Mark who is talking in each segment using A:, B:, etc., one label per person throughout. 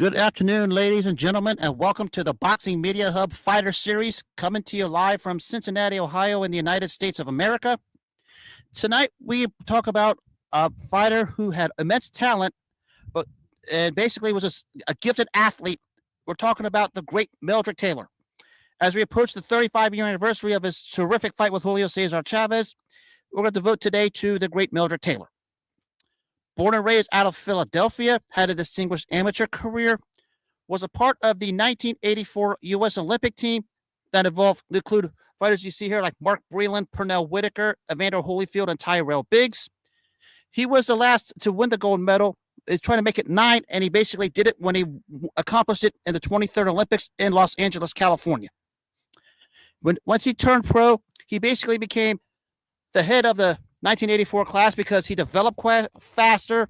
A: Good afternoon, ladies and gentlemen, and welcome to the Boxing Media Hub Fighter Series, coming to you live from Cincinnati, Ohio, in the United States of America. Tonight, we talk about a fighter who had immense talent, and basically was a gifted athlete. We're talking about the great Meldrick Taylor. As we approach the 35-year anniversary of his terrific fight with Julio Cesar Chavez, we're going to devote today to the great Meldrick Taylor. Born and raised out of Philadelphia, had a distinguished amateur career, was a part of the 1984 U.S. Olympic team that include fighters you see here like Mark Breland, Pernell Whitaker, Evander Holyfield, and Tyrell Biggs. He was the last to win the gold medal. He's trying to make it 9, and he basically did it when he accomplished it in the 23rd Olympics in Los Angeles, California. Once he turned pro, he basically became the head of the 1984 class because he developed quite faster,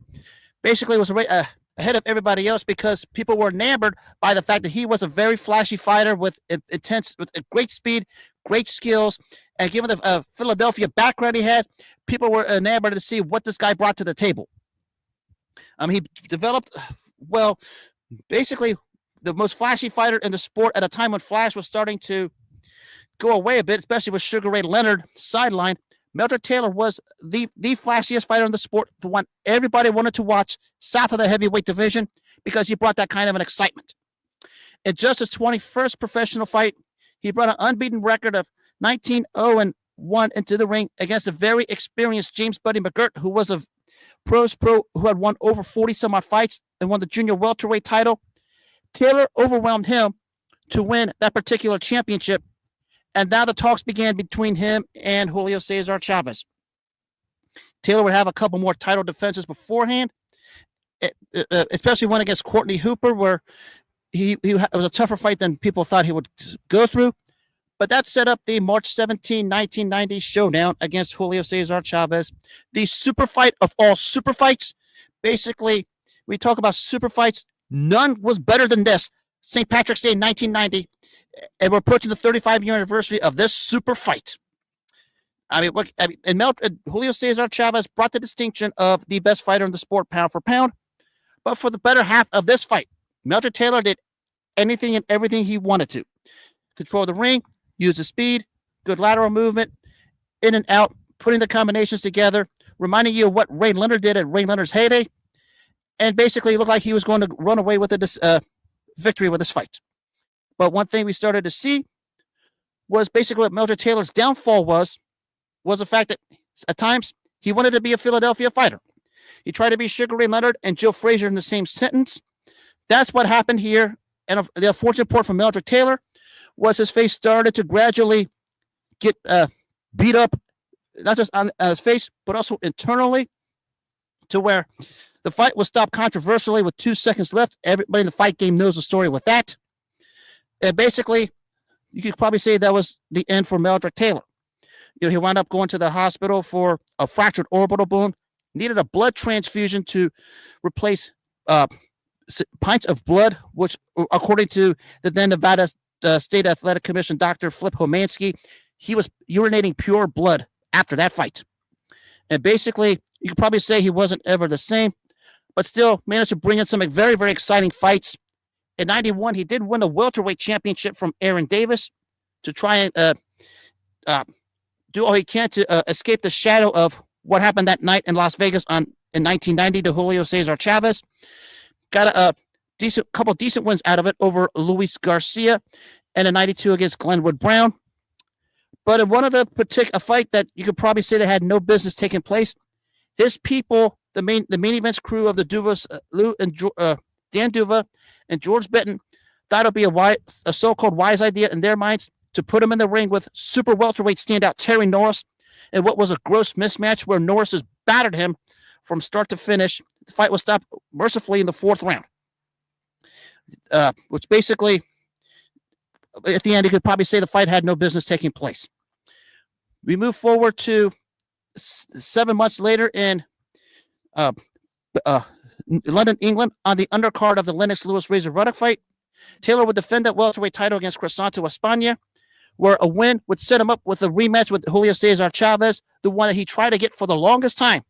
A: basically was ahead of everybody else because people were enamored by the fact that he was a very flashy fighter with great speed, great skills, and given the Philadelphia background he had, people were enamored to see what this guy brought to the table. He developed, basically the most flashy fighter in the sport at a time when flash was starting to go away a bit, especially with Sugar Ray Leonard sidelined. Meldrick Taylor was the flashiest fighter in the sport, the one everybody wanted to watch south of the heavyweight division because he brought that kind of an excitement. In just his 21st professional fight, he brought an unbeaten record of 19-0-1 into the ring against a very experienced James Buddy McGirt, who was a pro who had won over 40-some-odd fights and won the junior welterweight title. Taylor overwhelmed him to win that particular championship, and now the talks began between him and Julio Cesar Chavez. Taylor would have a couple more title defenses beforehand, especially one against Courtney Hooper, where it was a tougher fight than people thought he would go through. But that set up the March 17, 1990 showdown against Julio Cesar Chavez, the super fight of all super fights. Basically, we talk about super fights. None was better than this. St. Patrick's Day 1990. And we're approaching the 35-year anniversary of this super fight. Julio Cesar Chavez brought the distinction of the best fighter in the sport, pound for pound. But for the better half of this fight, Meldrick Taylor did anything and everything he wanted to. Control the ring, use the speed, good lateral movement, in and out, putting the combinations together, reminding you of what Ray Leonard did at Ray Leonard's heyday, and basically looked like he was going to run away with a victory with this fight. But one thing we started to see was basically what Meldrick Taylor's downfall was the fact that at times he wanted to be a Philadelphia fighter. He tried to be Sugar Ray Leonard and Joe Frazier in the same sentence. That's what happened here. And the unfortunate part for Meldrick Taylor was his face started to gradually get beat up, not just on his face, but also internally, to where the fight was stopped controversially with 2 seconds left. Everybody in the fight game knows the story with that. And basically, you could probably say that was the end for Meldrick Taylor. He wound up going to the hospital for a fractured orbital bone, needed a blood transfusion to replace pints of blood, which, according to the then Nevada State Athletic Commission, Dr. Flip Homansky, he was urinating pure blood after that fight. And basically, you could probably say he wasn't ever the same, but still managed to bring in some very, very exciting fights. In 91, he did win a welterweight championship from Aaron Davis to try and do all he can to escape the shadow of what happened that night in Las Vegas in 1990 to Julio Cesar Chavez. Got a couple decent wins out of it over Luis Garcia and a 92 against Glenwood Brown. But in one of the particular fight that you could probably say that had no business taking place, his people, the main events crew of the Duvas, Lou and Dan Duva and George Benton, thought it would be a so-called wise idea in their minds to put him in the ring with super welterweight standout Terry Norris in what was a gross mismatch where Norris has battered him from start to finish. The fight was stopped mercifully in the 4th round, which basically, at the end, you could probably say the fight had no business taking place. We move forward to 7 months later in London, England, on the undercard of the Lennox Lewis Razor Ruddock fight. Taylor would defend that welterweight title against Crisanto Espana, where a win would set him up with a rematch with Julio Cesar Chavez, the one that he tried to get for the longest time.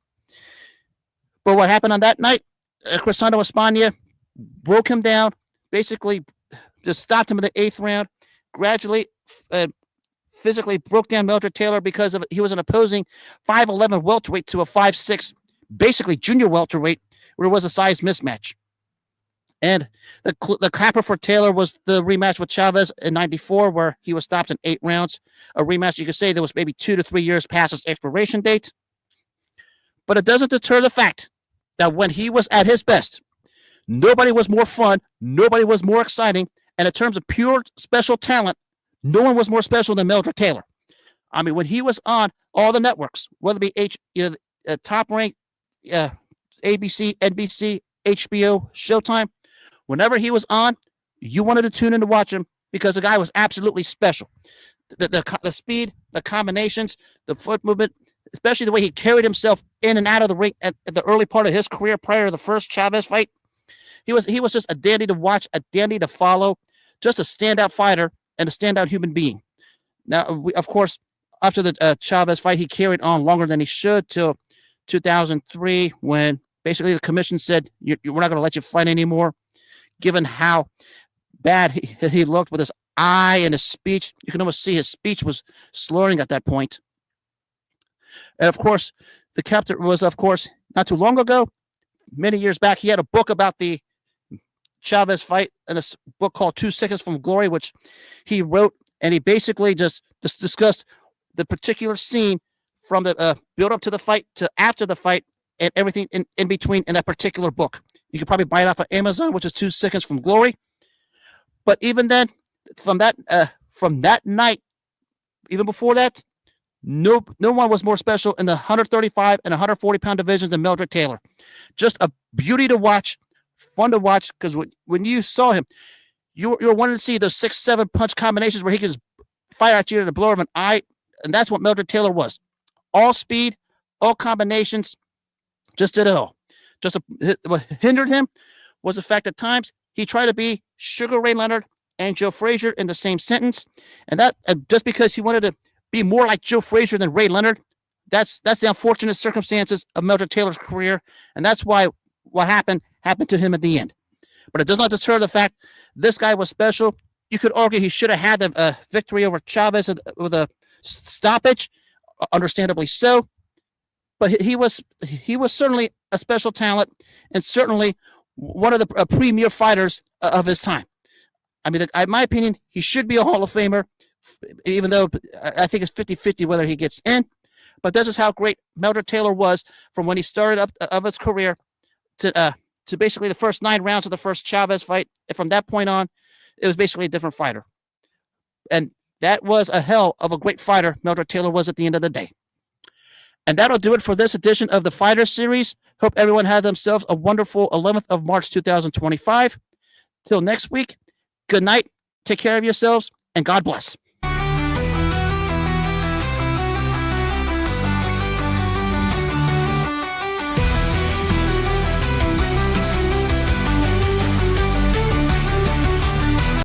A: But what happened on that night, Crisanto Espana broke him down, basically just stopped him in the 8th round, gradually physically broke down Meldrick Taylor because he was an opposing 5'11 welterweight to a 5'6, basically junior welterweight, where it was a size mismatch. And the capper for Taylor was the rematch with Chavez in 94, where he was stopped in 8 rounds. A rematch you could say that was maybe 2 to 3 years past his expiration date. But it doesn't deter the fact that when he was at his best, nobody was more fun, nobody was more exciting, and in terms of pure special talent, no one was more special than Meldrick Taylor. I mean, when he was on all the networks, whether it be top ranked ABC, NBC, HBO, Showtime, whenever he was on, you wanted to tune in to watch him because the guy was absolutely special. The speed, the combinations, the foot movement, especially the way he carried himself in and out of the ring at the early part of his career prior to the first Chavez fight. He was just a dandy to watch, a dandy to follow, just a standout fighter and a standout human being. Now, of course, after the Chavez fight, he carried on longer than he should till 2003, when basically the commission said, we're not going to let you fight anymore, given how bad he looked with his eye and his speech. You can almost see his speech was slurring at that point. And of course, the captain was, of course, not too long ago, many years back, he had a book about the Chavez fight, and a book called 2 Seconds from Glory, which he wrote, and he basically just discussed the particular scene from the build up to the fight to after the fight and everything in between in that particular book. You can probably buy it off of Amazon, which is 2 Seconds from Glory. But even then, from that night, even before that, no one was more special in the 135 and 140 pound divisions than Meldrick Taylor. Just a beauty to watch, fun to watch, because when you saw him, you were wanting to see those 6-7 punch combinations where he could just fire at you in the blow of an eye, and that's what Meldrick Taylor was. All speed, all combinations, just did it all. What hindered him was the fact at times he tried to be Sugar Ray Leonard and Joe Frazier in the same sentence, and that just because he wanted to be more like Joe Frazier than Ray Leonard, that's the unfortunate circumstances of Meldrick Taylor's career, and that's why what happened to him at the end. But it does not deter the fact this guy was special. You could argue he should have had the victory over Chavez with a stoppage, understandably so. But he was certainly a special talent and certainly one of the premier fighters of his time. I mean, in my opinion, he should be a Hall of Famer, even though I think it's 50-50 whether he gets in. But this is how great Meldrick Taylor was from when he started up of his career to basically the first 9 rounds of the first Chavez fight. And from that point on, it was basically a different fighter. And that was a hell of a great fighter Meldrick Taylor was at the end of the day. And that'll do it for this edition of the Fighter Series. Hope everyone had themselves a wonderful 11th of March 2025. Till next week, good night, take care of yourselves, and God bless.